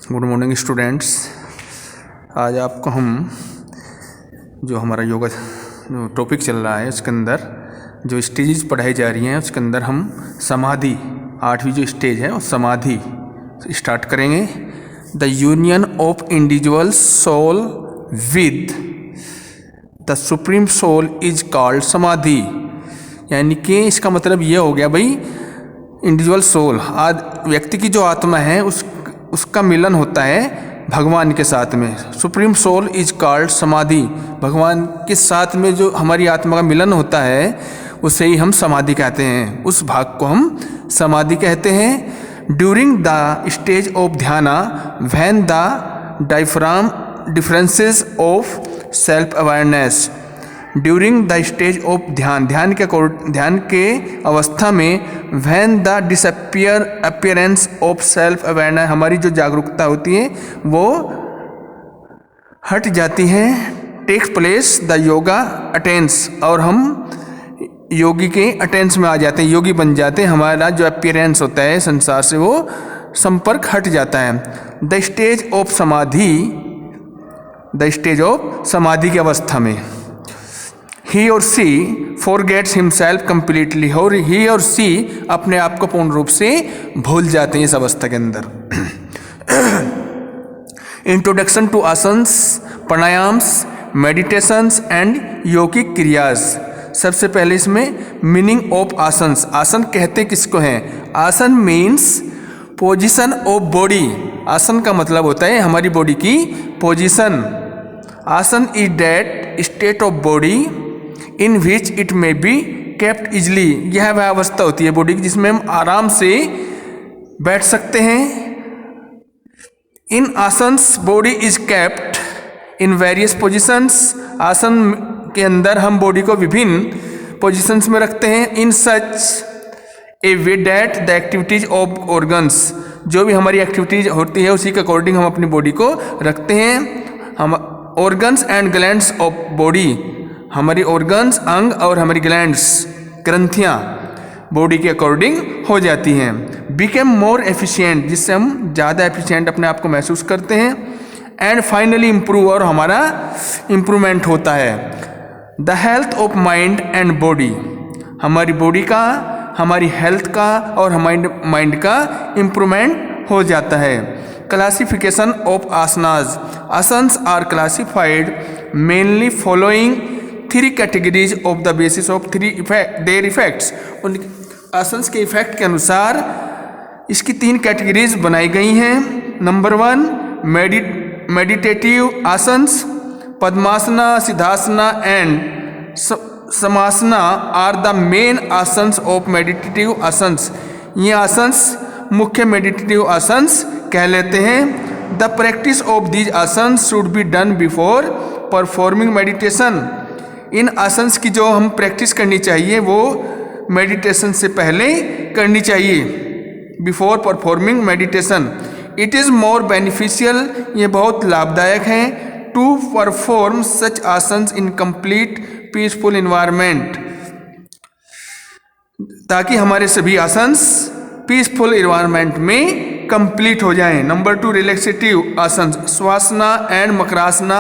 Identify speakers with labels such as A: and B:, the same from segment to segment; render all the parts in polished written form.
A: Good morning students. आज आपको हम जो हमारा योगा जो टॉपिक चल रहा है उसके अंदर जो स्टेजेस पढ़ाई जा रही हैं उसके अंदर हम समाधि 8वीं जो स्टेज है वो समाधि स्टार्ट करेंगे। The union of individual soul with the supreme soul is called samadhi. यानी कि इसका मतलब ये हो गया भाई, इंडिविजुअल सोल व्यक्ति की जो आत्मा है उसका मिलन होता है भगवान के साथ में। सुप्रीम सोल इज कॉल्ड समाधि। भगवान के साथ में जो हमारी आत्मा का मिलन होता है उसे ही हम समाधि कहते हैं। उस भाग को हम समाधि कहते हैं। During the stage of dhyana when the diaphragm differences of self awareness. During the stage of ध्यान के अवस्था में when the disappear appearance of self awareness, हमारी जो जागरूकता होती है वो हट जाती है। Takes place the yoga attains, और हम योगी के अटेंस में आ जाते हैं, योगी बन जाते हैं। हमारा जो अपीयरेंस होता है संसार से वो संपर्क हट जाता है। द स्टेज ऑफ समाधि की अवस्था में he or she forgets himself completely, और he or she अपने आप को पूर्ण रूप से भूल जाते हैं इस अवस्था के अंदर। Introduction to asanas, pranayamas, meditations and yogic kriyas. सबसे पहले इसमें मीनिंग ऑफ आसन्स। आसन कहते किसको हैं? आसन मीन्स पोजिशन ऑफ बॉडी। आसन का मतलब होता है हमारी बॉडी की पोजिशन। आसन is that state of body in which it may be kept easily. यह वह अवस्था होती है बॉडी की जिसमें हम आराम से बैठ सकते हैं। In asanas body is kept in various positions. आसन के अंदर हम बॉडी को विभिन्न पोजिशंस में रखते हैं। In such a way that the activities of organs, जो भी हमारी एक्टिविटीज होती है उसी के अकॉर्डिंग हम अपनी बॉडी को रखते हैं। हम organs and glands of body, हमारी ऑर्गन्स अंग और हमारी ग्लैंड्स ग्रंथियाँ बॉडी के अकॉर्डिंग हो जाती हैं। बिकेम मोर एफिशिएंट, जिससे हम ज़्यादा एफिशिएंट अपने आप को महसूस करते हैं। एंड फाइनली इम्प्रूव, और हमारा इम्प्रूवमेंट होता है। The health of mind and body, हमारी बॉडी का, हमारी हेल्थ का और हमारी माइंड का इम्प्रूवमेंट हो जाता है। Classification of asanas. Asanas are classified mainly following 3 categories of the basis of their effects. उन आसन्स के इफेक्ट के अनुसार इसकी 3 कैटेगरीज बनाई गई हैं। Number 1 meditative asanas. Padmasana, siddhasana and samasana are the main asanas of meditative asanas. ये आसन्स मुख्य मेडिटेटिव आसन्स कहलाते हैं। The practice of these asanas should be done before performing meditation. इन आसन्स की जो हम प्रैक्टिस करनी चाहिए वो मेडिटेशन से पहले करनी चाहिए, before performing meditation. It is more beneficial, ये बहुत लाभदायक है। To perform such asanas in complete peaceful environment, ताकि हमारे सभी आसन्स पीसफुल इन्वायरमेंट में कंप्लीट हो जाएं। Number 2 relaxative asanas. Shavasana and makarasana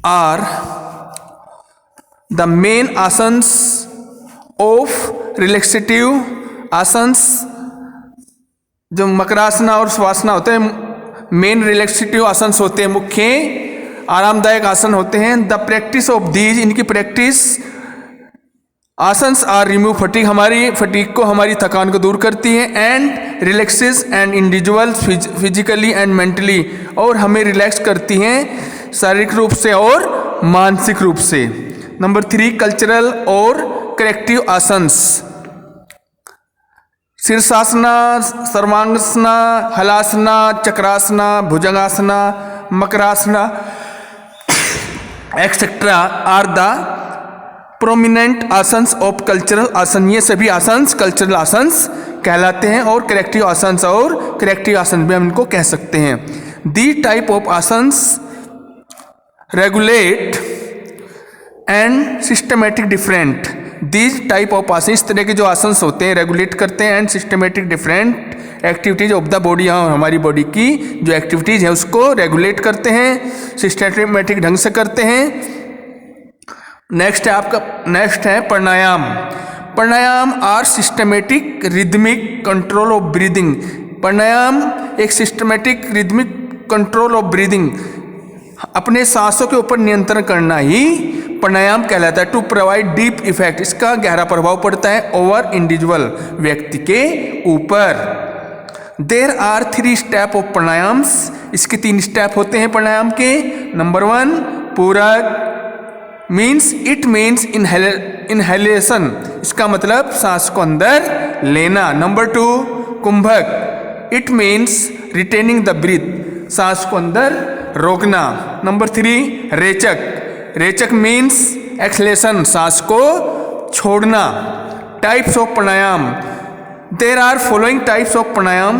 A: are the main asanas of relaxative asanas. जो मकरासना और श्वासना होते हैं मेन रिलैक्सेटिव आसन्स होते हैं, मुख्य आरामदायक आसन होते हैं। द प्रैक्टिस ऑफ दीज, इनकी practice asanas are remove fatigue, हमारी फटीग को, हमारी थकान को दूर करती है। And relaxes and individual physically and mentally, और हमें रिलैक्स करती हैं शारीरिक रूप से और मानसिक रूप से। नंबर 3 कल्चरल और corrective asanas. Shirshasana, sarvangasana, halasana, chakrasana, bhujangasana, makarasana etcetera are the prominent asanas of cultural asana. ये सभी आसन्स कल्चरल आसन्स कहलाते हैं। और करेक्टिव आसन्स और करेक्टिव आसन भी हम इनको कह सकते हैं। The type of asanas regulate and systematic different, these type of asana, इस तरह के जो आसन होते हैं रेगुलेट करते हैं and systematic different activities of the body, हमारी बॉडी की जो एक्टिविटीज है उसको रेगुलेट करते हैं, सिस्टमेटिक ढंग से करते हैं। नेक्स्ट है pranayama. Pranayama are systematic rhythmic control of breathing. Pranayama एक systematic rhythmic control of breathing, अपने सांसों के ऊपर नियंत्रण करना ही प्राणायाम कहलाता है। टू प्रोवाइड डीप इफेक्ट, इसका गहरा प्रभाव पड़ता है ओवर इंडिविजुअल, व्यक्ति के ऊपर। देर आर 3 स्टेप ऑफ प्राणायाम्स, इसके 3 स्टेप होते हैं प्राणायाम के। नंबर 1 पूरक इट मीन्स इनहेलेशन, इसका मतलब सांस को अंदर लेना। Number 2 kumbhak, it means retaining the breath, सांस को अंदर रोकना। नंबर 3 रेचक मीन्स एक्सलेशन, सांस को छोड़ना। Types of pranayama, there are following types of pranayama.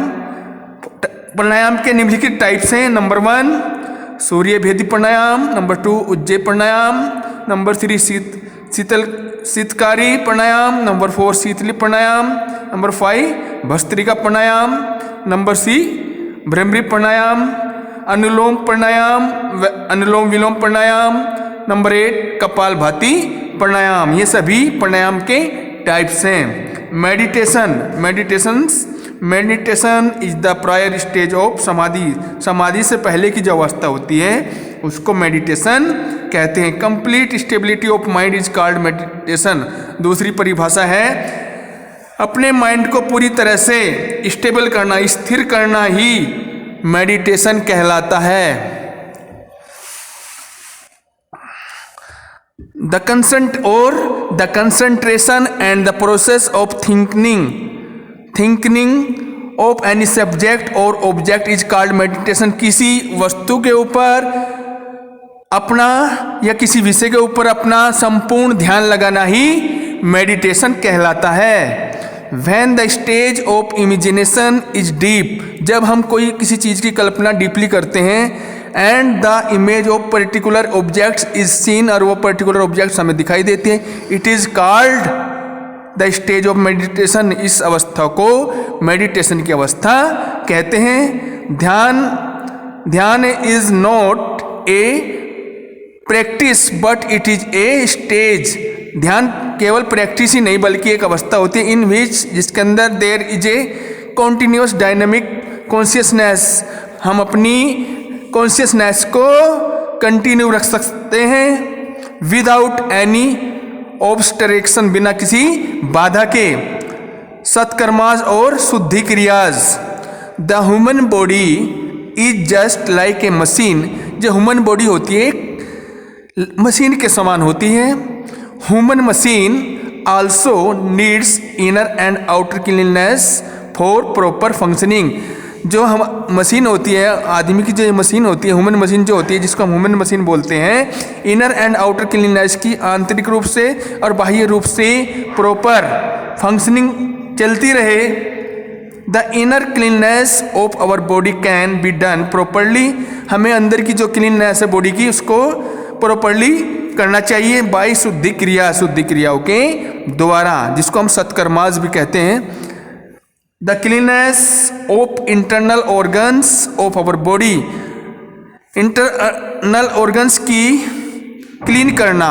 A: Pranayama के निम्नलिखित टाइप्स हैं। Number 1 surya bhedi pranayama, number 2 ujjayi pranayama, number 3 sheetkari pranayama, number 4 sheetali pranayama, number 5 bhastrika pranayama, number 6 bhramari pranayama, anulom vilom pranayama, number 8 kapalbhati pranayama. ये सभी प्राणायाम के टाइप्स हैं। Meditation is the prior stage of samadhi, samadhi से पहले की जो अवस्था होती है उसको मेडिटेशन कहते हैं। Complete stability of mind is called meditation. दूसरी परिभाषा है अपने माइंड को पूरी तरह से स्टेबल करना, स्थिर करना ही मेडिटेशन कहलाता है। The concentration and the process of thinking of any subject और ऑब्जेक्ट इज कॉल्ड मेडिटेशन। किसी वस्तु के ऊपर अपना या किसी विषय के ऊपर अपना संपूर्ण ध्यान लगाना ही मेडिटेशन कहलाता है। When the stage of imagination is deep, जब हम कोई किसी चीज़ की कल्पना डीपली करते हैं, and the image of particular objects is seen, और वो पर्टिकुलर ऑब्जेक्ट्स हमें दिखाई देते हैं, it is called the stage of meditation. इस अवस्था को मेडिटेशन की अवस्था कहते हैं। ध्यान is not a practice but it is a stage. ध्यान केवल प्रैक्टिस ही नहीं बल्कि एक अवस्था होती है इन विच, जिसके अंदर there is a continuous dynamic consciousness. हम अपनी कॉन्शियसनेस को कंटिन्यू रख सकते हैं विदाउट एनी ऑब्स्ट्रक्शन, बिना किसी बाधा के। सत्कर्माज और शुद्धि kriyas. The human body is just like a machine. जो ह्यूमन बॉडी होती है मशीन के समान होती है। Human machine also needs inner and outer cleanness for proper functioning. जो हम मशीन होती है, आदमी की जो मशीन होती है, ह्यूमन मशीन जो होती है, जिसको हम ह्यूमन मशीन बोलते हैं, इनर एंड आउटर क्लीननेस की आंतरिक रूप से और बाह्य रूप से प्रॉपर फंक्शनिंग चलती रहे। The inner cleanness of our body can be done properly. हमें अंदर की जो क्लीननेस है बॉडी की, उसको प्रॉपरली करना चाहिए बाई शुद्धि क्रियाओं के द्वारा, जिसको हम सत्कर्माज भी कहते हैं। The cleanness of internal organs of our body. Internal organs की क्लीन करना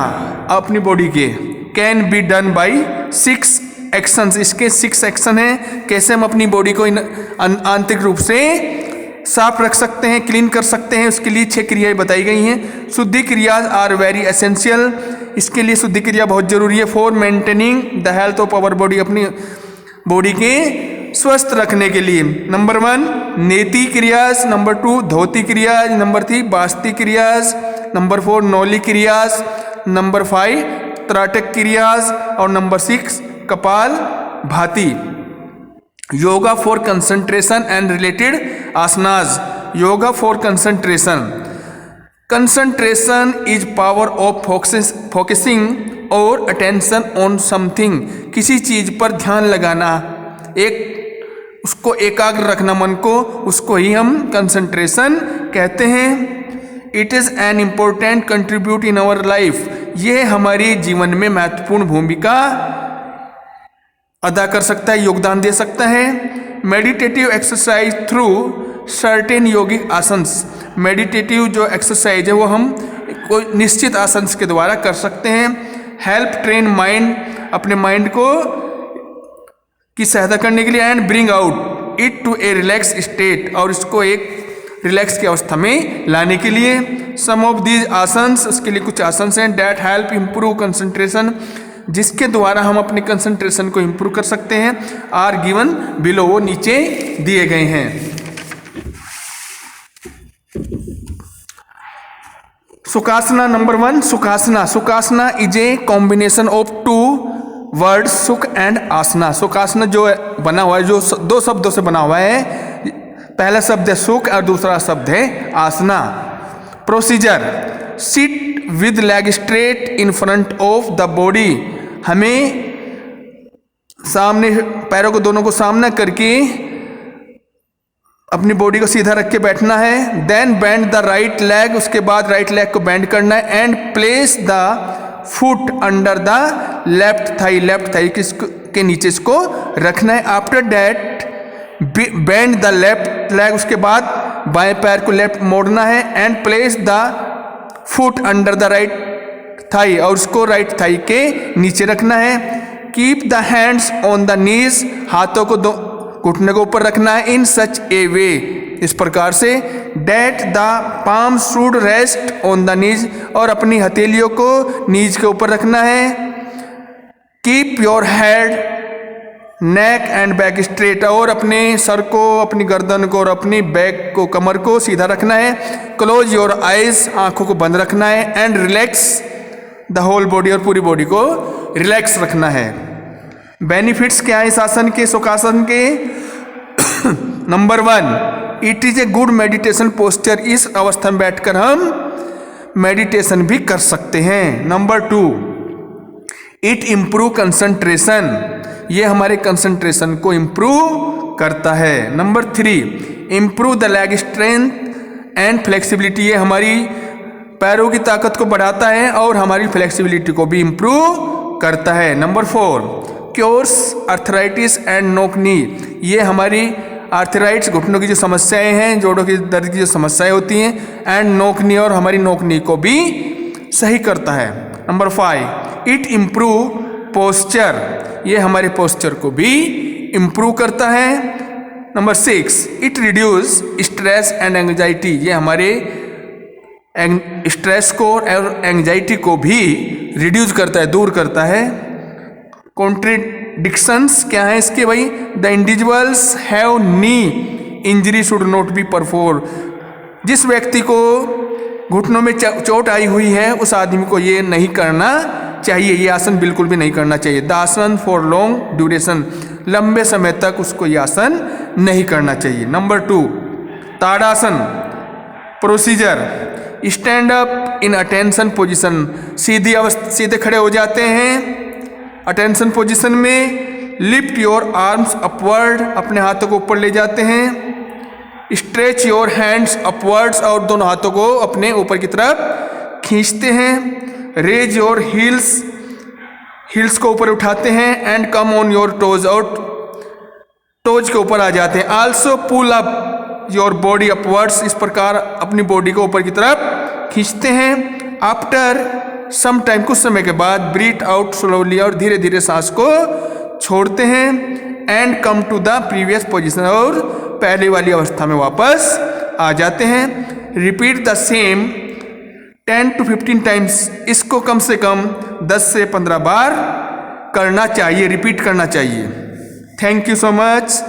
A: अपनी बॉडी के can be done by 6 actions. इसके 6 एक्शन हैं, कैसे हम अपनी बॉडी को आंतरिक रूप से साफ रख सकते हैं, क्लीन कर सकते हैं। उसके लिए 6 क्रियाएं बताई गई हैं। शुद्धि क्रिया आर वेरी एसेंशियल। इसके लिए शुद्धि क्रिया बहुत जरूरी है for maintaining the health of our body, अपनी बॉडी के स्वस्थ रखने के लिए। Number 1 neti kriyas, number 2 dhauti kriyas, number 3 basti kriyas, number 4 nauli kriyas, number 5 trataka kriyas और number 6 kapal bhati. Yoga for concentration and related asanas. Yoga for concentration is power of focusing और अटेंशन ऑन समथिंग। किसी चीज पर ध्यान लगाना, उसको एकाग्र रखना मन को, उसको ही हम कंसंट्रेशन कहते हैं। It is an important contribute in our life. ये हमारी जीवन में महत्वपूर्ण भूमिका अदा कर सकता है, योगदान दे सकता है। मेडिटेटिव एक्सरसाइज थ्रू सर्टेन योगिक आसन्स, मेडिटेटिव जो एक्सरसाइज है वो हम कोई निश्चित आसन के द्वारा कर सकते हैं। हेल्प ट्रेन माइंड, अपने माइंड को की सहायता करने के लिए। And bring out it to a relax state, और इसको एक रिलैक्स की अवस्था में लाने के लिए। सम ऑफ दीज आसन्स, उसके लिए कुछ आसन्स हैं। डैट हेल्प इम्प्रूव कंसंट्रेशन, जिसके द्वारा हम अपने कंसंट्रेशन को इम्प्रूव कर सकते हैं। आर गिवन बिलो, वो नीचे दिए गए हैं। Sukhasana number 1, Sukhasana. Sukhasana is a combination of 2 words सुख एंड आसना। सुखासना जो बना हुआ है, जो 2 शब्दों से बना हुआ है, पहला शब्द है सुख और दूसरा शब्द है asana. Procedure, sit with leg straight in front of the body, हमें सामने पैरों को दोनों को सामना करके अपनी बॉडी को सीधा रख के बैठना है। Then bend the right leg, उसके बाद राइट लेग को बेंड करना है। And place the foot under the left thigh, left thigh के नीचे इसको रखना है। After that bend the left leg, उसके बाद बाएं पैर को लेफ्ट मोड़ना है। And place the foot under the right thigh, और उसको राइट थाई के नीचे रखना है। Keep the hands on the knees, हाथों को घुटने को ऊपर रखना है। इन सच ए वे, इस प्रकार से। That the palm should rest on the knees, और अपनी हथेलियों को नीज के ऊपर रखना है। Keep your head, neck and back straight, और अपने सर को, अपनी गर्दन को और अपनी बैक को, कमर को सीधा रखना है। क्लोज योर आइज, आंखों को बंद रखना है। And relax the whole body, और पूरी बॉडी को रिलैक्स रखना है। बेनिफिट्स क्या है इस आसन के, सुखासन के? Number 1, it is a good meditation posture, इस अवस्था में बैठकर हम मेडिटेशन भी कर सकते हैं। नंबर 2, इट इम्प्रूव कंसंट्रेशन, ये हमारे कंसंट्रेशन को इम्प्रूव करता है। Number 3, improve the leg strength and flexibility, ये हमारी पैरों की ताकत को बढ़ाता है और हमारी फ्लेक्सिबिलिटी को भी इम्प्रूव करता है। नंबर 4, क्योर्स आर्थराइटिस एंड नोक नी, ये हमारी आर्थराइटिस, घुटनों की जो समस्याएं हैं, जोड़ों की दर्द की जो समस्याएं होती हैं, एंड नोक नी, और हमारी नोक नी को भी सही करता है। नंबर 5, इट इम्प्रूव पोस्चर, ये हमारे पोस्चर को भी इम्प्रूव करता है। Number 6, it reduce stress and anxiety, ये हमारे स्ट्रेस को और एंग्जाइटी को भी रिड्यूस करता है, दूर करता है। कॉन्ट्रडिक्शंस क्या है इसके भाई? The individuals have knee injury should not be perform, जिस व्यक्ति को घुटनों में चोट आई हुई है उस आदमी को ये नहीं करना चाहिए, ये आसन बिल्कुल भी नहीं करना चाहिए। द आसन फॉर लॉन्ग ड्यूरेशन, लंबे समय तक उसको ये आसन नहीं करना चाहिए। Number 2, tadasana. Procedure, stand up in attention position, सीधे खड़े हो जाते हैं अटेंशन पोजीशन में। लिफ्ट योर आर्म्स अपवर्ड, अपने हाथों को ऊपर ले जाते हैं। स्ट्रेच योर हैंड्स अपवर्ड्स, और दोनों हाथों को अपने ऊपर की तरफ खींचते हैं। रेज योर हील्स, हील्स को ऊपर उठाते हैं। And come on your toes, और टोज के ऊपर आ जाते हैं। Also pull up your body upwards, इस प्रकार अपनी बॉडी को ऊपर की तरफ खींचते हैं। आफ्टर सम टाइम, कुछ समय के बाद, ब्रीथ आउट स्लोली, और धीरे धीरे सांस को छोड़ते हैं। And come to the previous position, और पहले वाली अवस्था में वापस आ जाते हैं। Repeat the same 10 to 15 times, इसको कम से कम 10 से 15 बार करना चाहिए, रिपीट करना चाहिए। Thank you so much.